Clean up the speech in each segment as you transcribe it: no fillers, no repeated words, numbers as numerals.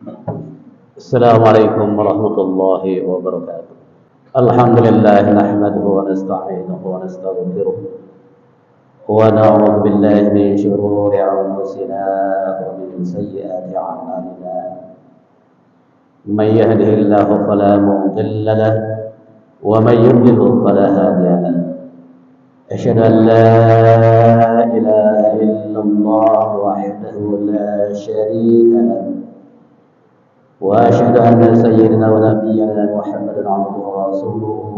السلام عليكم ورحمة الله وبركاته. الحمد لله نحمده ونستعينه ونستغفره ونعوذ بالله من شرور أنفسنا ومن سيئات أعمالنا. من يهده الله فلا مضل له ومن يضلل فلا هادي له. أشهد أن لا إله إلا الله وحده لا شريك له، وأشهد أن سيدنا ونبينا محمدا عبده ورسوله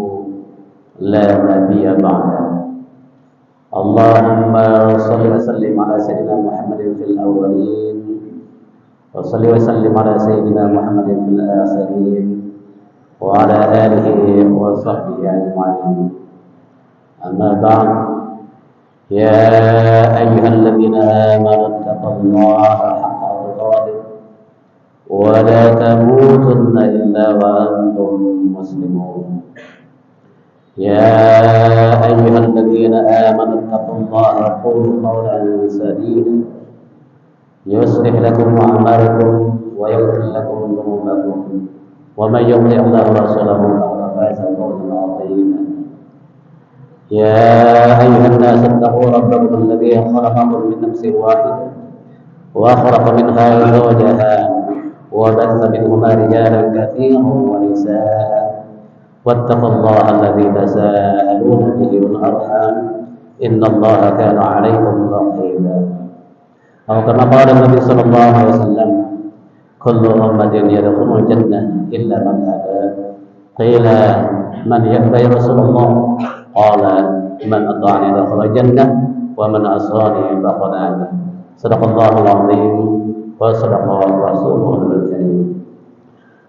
لا نبي بعده. اللهم صل وسلم على سيدنا محمد في الأولين، وصل وسلم على سيدنا محمد في الآخرين، وعلى آله وصحبه أجمعين. أما بعد، يا أيها الذين آمنوا اتقوا الله حق تقاته ولا تموتن إلا وأنتم مسلمون. يا أيها الذين آمنوا اتقوا الله وقولوا قولا سديدا يصلح لكم أعمالكم ويغفر لكم ذنوبكم، ومن يطع الله ورسوله فقد فاز فوزا عظيما. يا أيها الناس اتقوا ربكم الذي خلقكم من نفس واحدة وخلق منها زوجها وبث منهما رجالا كثيرا ونساء، واتقوا الله الذي تساءلون به والأرحام إن الله كان عليكم رقيبا. أو كما قال النبي صلى الله عليه وسلم: كل أمة يدخل الجنة إلا من أبى. قيل: من يأبى يا رسول الله؟ قال: من أطاعني دخل الجنة ومن عصاني فقد أبى. صدق الله العظيم وصدق رسوله الكريم.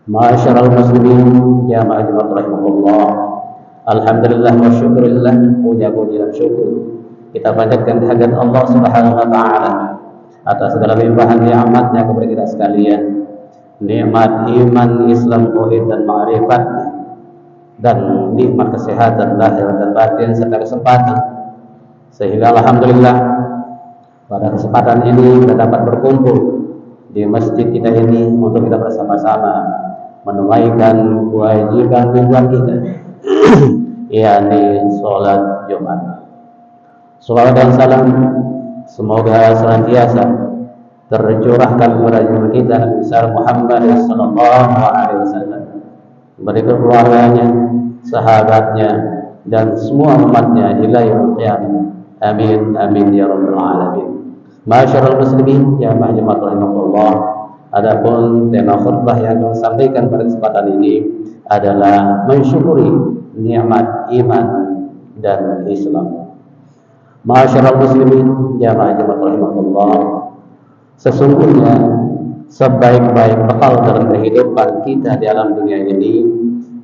Ma'asyiral muslimin, jamaah jemaat rahimahullah. Alhamdulillah wa syukurillah, puji dan syukur kita panjatkan kehadirat Allah Subhanahu wa taala atas segala limpahan nikmatnya kepada kita sekalian. Nikmat iman, Islam, tauhid dan ma'rifat, dan nikmat kesehatan lahir dan batin serta kesempatan, sehingga alhamdulillah pada kesempatan ini kita dapat berkumpul di masjid kita ini untuk kita bersama-sama menunaikan kewajiban mingguan kita, yakni sholat Jumat. Salawat dan salam semoga senantiasa tercurahkan kepada junjungan kita Nabi besar Muhammad sallallahu alaihi wasallam, kepada keluarganya, sahabatnya, dan semua umatnya hingga yaumil qiyamah. Amin amin ya rabbal alamin. Ma'asyiral muslimin, jamaah jemaat rahimahullah. Adapun tema khutbah yang akan sampaikan pada kesempatan ini adalah mensyukuri nikmat iman dan Islam. Ma'asyiral muslimin, jamaah jemaat rahimahullah. Sesungguhnya sebaik-baik bekal dalam kehidupan kita di alam dunia ini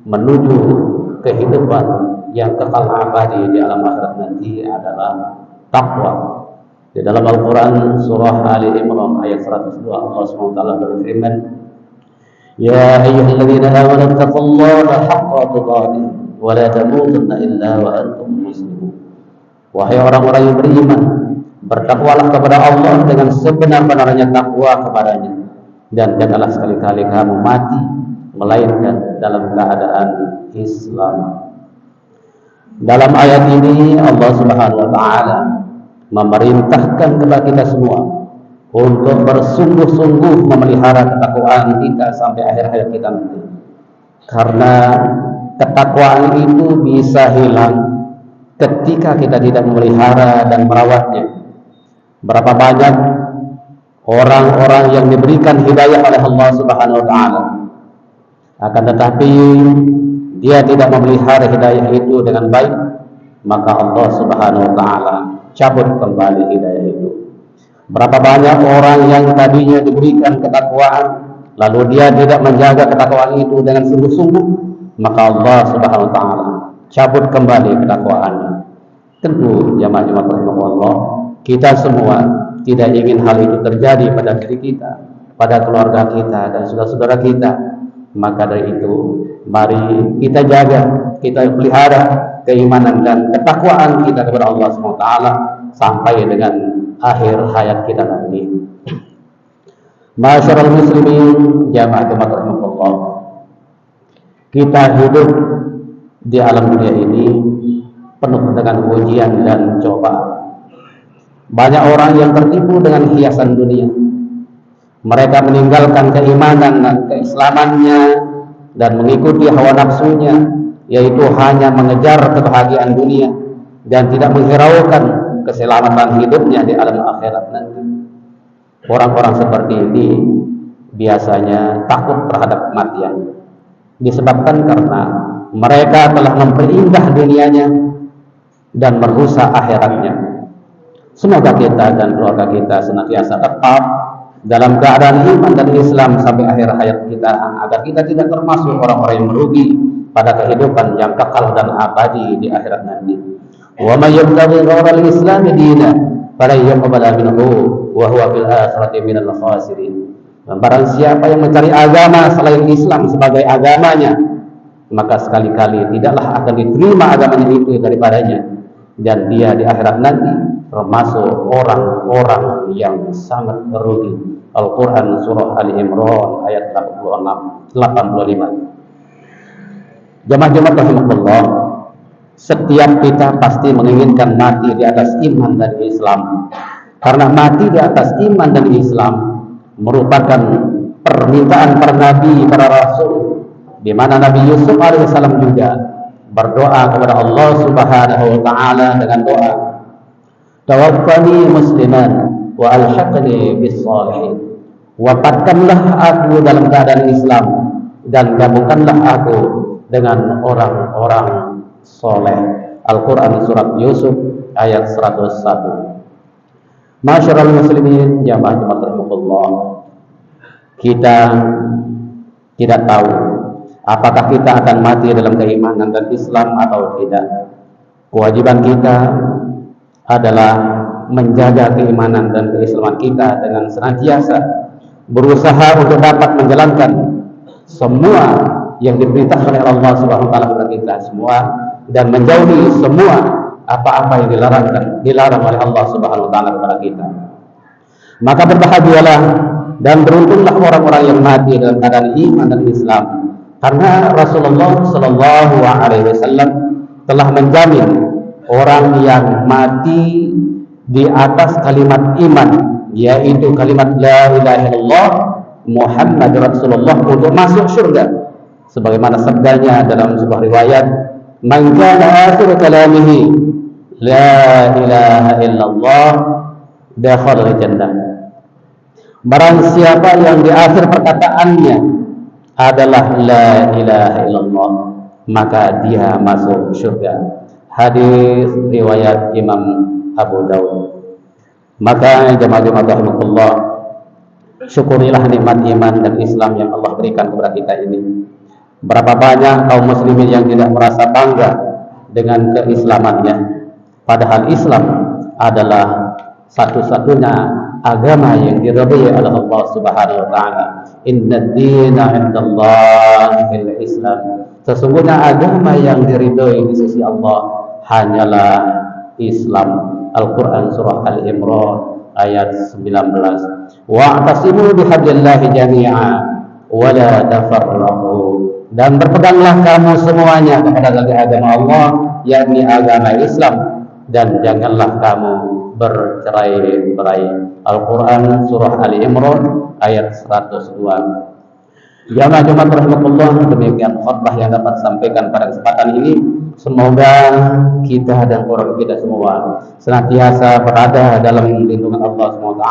menuju kehidupan yang kekal abadi di alam akhirat nanti adalah takwa. Di dalam Al-Quran surah Ali Imran ayat 102 Allah SWT berfirman: Ya ayyuhalladzina amanu taqullaha haqqa tuqatih wa la tamutunna illa wa antum muslimun. Wahai orang-orang yang beriman, bertakwalah kepada Allah dengan sebenar-benarnya takwa kepadanya, dan janganlah sekali-kali kamu mati melainkan dalam keadaan Islam. Dalam ayat ini Allah Subhanahu wa taala memerintahkan kepada kita semua untuk bersungguh-sungguh memelihara ketakwaan kita sampai akhir hayat kita nanti. Karena ketakwaan itu bisa hilang ketika kita tidak memelihara dan merawatnya. Berapa banyak orang-orang yang diberikan hidayah oleh Allah Subhanahu wa taala, akan tetapi dia tidak memelihara hidayah itu dengan baik, maka Allah Subhanahu wa taala cabut kembali hidayah itu. Berapa banyak orang yang tadinya diberikan ketakwaan, lalu dia tidak menjaga ketakwaan itu dengan sungguh-sungguh, maka Allah Subhanahu wa taala cabut kembali ketakwaannya. Tentu jamaah-jamaah rahimahullah, kita semua tidak ingin hal itu terjadi pada diri kita, pada keluarga kita dan saudara-saudara kita. Maka dari itu, mari kita jaga, kita pelihara keimanan dan ketakwaan kita kepada Allah SWT sampai dengan akhir hayat kita nanti. Ma'asyiral muslimin jamaah rahimakumullah. Kita hidup di alam dunia ini penuh dengan ujian dan cobaan. Banyak orang yang tertipu dengan hiasan dunia. Mereka meninggalkan keimanan dan keislamannya dan mengikuti hawa nafsunya, yaitu hanya mengejar kebahagiaan dunia dan tidak menghiraukan keselamatan hidupnya di alam akhirat nanti. Orang-orang seperti ini biasanya takut terhadap kematian, disebabkan karena mereka telah memperindah dunianya dan merusak akhiratnya. Semoga kita dan keluarga kita senantiasa tetap dalam keadaan iman dan Islam sampai akhir hayat kita, agar kita tidak termasuk orang-orang yang merugi pada kehidupan yang kekal dan abadi di akhirat nanti. Wa may yabtaghi ghayra al-islam dinan fala yuqbal minhu wa huwa fil akhirati minal khasirin. Dan barang siapa yang mencari agama selain Islam sebagai agamanya, maka sekali-kali tidaklah akan diterima agamanya itu daripadanya, dan dia di akhirat nanti termasuk orang-orang yang sangat merugi. Al-Quran surah Ali Imran ayat 85. Jamaah-jamaah rahimahullah, setiap kita pasti menginginkan mati di atas iman dan Islam, karena mati di atas iman dan Islam merupakan permintaan para nabi, para rasul, di mana Nabi Yusuf alaihissalam juga berdoa kepada Allah Subhanahu wa taala dengan doa, tawaffani musliman wa alhaqni bis salihin. Wafatkanlah aku dalam keadaan Islam dan gabungkanlah aku dengan orang-orang soleh. Al-Quran surat Yusuf ayat 101. Masyarul muslimin jamaah rahimahullah, kita tidak tahu apakah kita akan mati dalam keimanan dan Islam atau tidak. Kewajiban kita adalah menjaga keimanan dan keislaman kita dengan senantiasa berusaha untuk dapat menjalankan semua yang diperintahkan oleh Allah Subhanahu wa taala kepada kita semua, dan menjauhi semua apa-apa yang dilarang oleh Allah Subhanahu wa taala kepada kita. Maka berbahagialah dan beruntunglah orang-orang yang mati dalam keadaan iman dan Islam, karena Rasulullah sallallahu alaihi wasallam telah menjamin orang yang mati di atas kalimat iman, yaitu kalimat la ilaha illallah Muhammad Rasulullah, untuk masuk surga. Sebagaimana sabdanya dalam sebuah riwayat, man kana akhir kalamihi la ilaha illallah dakhala jannah. Barang siapa yang di akhir perkataannya adalah la ilaha illallah, maka dia masuk surga. Hadis riwayat Imam Abu Dawud. Maka jemaah-jemaah rahimahullah, syukurilah nikmat iman dan Islam yang Allah berikan kepada kita ini. Berapa banyak kaum muslimin yang tidak merasa bangga dengan keislamannya, padahal Islam adalah satu-satunya agama yang diridhai oleh Allah Subhanahu wa taala. Innad dina 'indallahil Islam. Sesungguhnya agama yang diridhai di sisi Allah hanyalah Islam. Al-Quran surah Al-Imran ayat 19. Wa'tasimu bihablillahi jami'a wa la tafarraqu. Dan berpeganglah kamu semuanya kepada agama Allah, yakni agama Islam, dan janganlah kamu bercerai-berai. Al-Quran surah Al-Imran ayat 102. Jamaah rahmatullah, demikian khutbah yang dapat sampaikan pada kesempatan ini. Semoga kita dan keluarga kita semua senantiasa berada dalam lindungan Allah SWT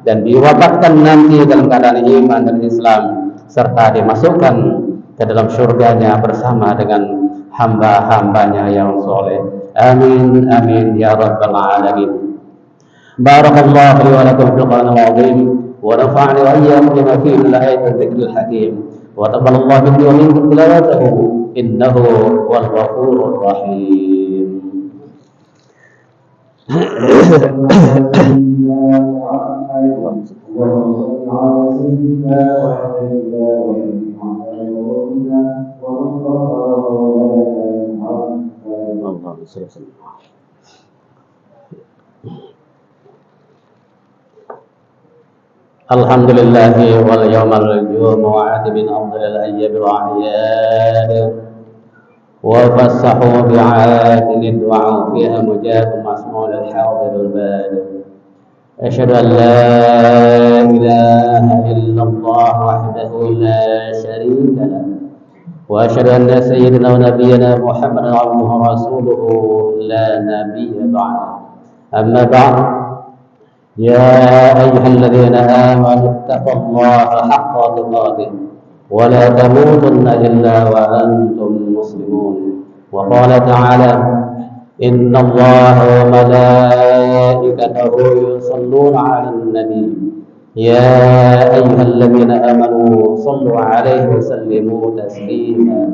dan diwafatkan nanti dalam keadaan iman dan Islam, serta dimasukkan ke dalam surganya bersama dengan hamba-hambanya yang soleh. Amin amin ya rabbal alamin. Barakallahu li wa lakum fil Qur'anil azim wa nafa'ani wa iyyakum bima fihi min ayatil dzikril hakim wa taqabbalallahu minni wa minkum tilawatahu innahu huwal ghafurur rahim. الحمد لله واليوم الجمعة من أفضل الأيام والأعياد وفسحوا بعاد الدعاء فيها مجاب مسموع الحاضر الباد أشهد أن لا إله إلا الله وحده لا شريك له وأشهد أن سيدنا ونبينا محمدا عبده ورسوله لا نبي بعده أما بعد يا أيها الذين آمنوا اتقوا الله حق تقاته ولا تموتن إلا وأنتم مسلمون وقال تعالى إن الله وملائكته يصلون على النبي يا أيها الذين آمنوا صلوا عليه وسلموا تسليما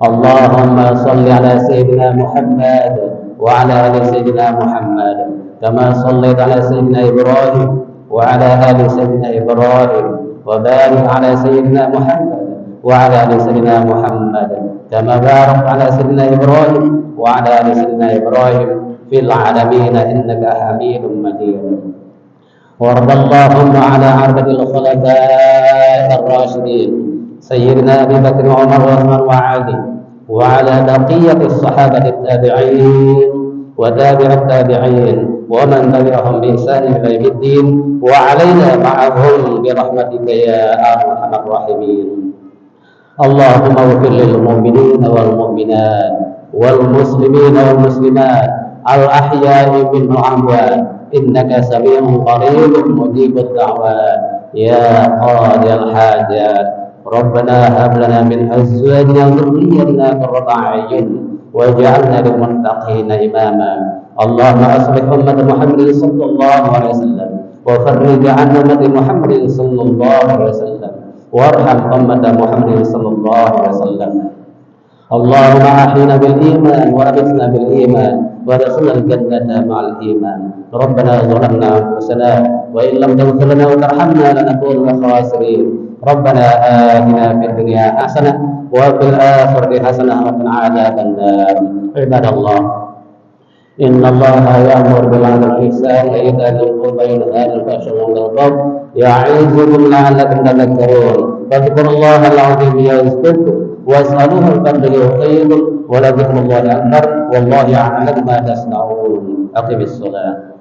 اللهم صل على سيدنا محمد وعلى آل سيدنا محمد كما صليت على سيدنا إبراهيم وعلى آل سيدنا إبراهيم وبارك على سيدنا محمد وعلى آل سيدنا محمد كما باركت على سيدنا إبراهيم وعلى آل سيدنا إبراهيم في العالمين إنك حميد مجيد وارض اللهم على عبد الخلفاء الراشدين سيدنا أبي بكر وعمر وعثمان وعلي وعلى بقية الصحابة التابعين وتابع التابعين ومن تبعهم بإحسان إلى يوم الدين وعلينا معهم برحمتك يا أرحم الراحمين اللهم اغفر للمؤمنين والمؤمنات والمسلمين والمسلمات الأحياء منهم والأموات إنك سميع قريب مجيب الدعوات يا قاضي الحاجات ربنا هب لنا من أزواجنا وذريتنا قرة أعين واجعلنا للمتقين إماما اللهم أصلح أمة محمد صلى الله عليه وسلم وفرج عن أمة محمد صلى الله عليه وسلم وارحم أمة محمد صلى الله عليه وسلم اللهم أحينا بالإيمان وأمتنا بالإيمان وادخلنا الجنة مع الإيمان ربنا ظلمنا أنفسنا وإن لم تغفر لنا وترحمنا لنكون من الخاسرين ربنا آتنا في الدنيا حسنة وفي الآخرة حسنة وقنا عذاب النار عباد الله إن الله يأمر بالعدل والإحسان وإيتاء ذي القربى وينهى عن الفحشاء والمنكر يعظكم لعلكم تذكرون فاذكروا الله العظيم يذكركم واسألوه الفضل يعطيكم ولذكر الله أكبر والله يعلم ما تصنعون أقم الصلاة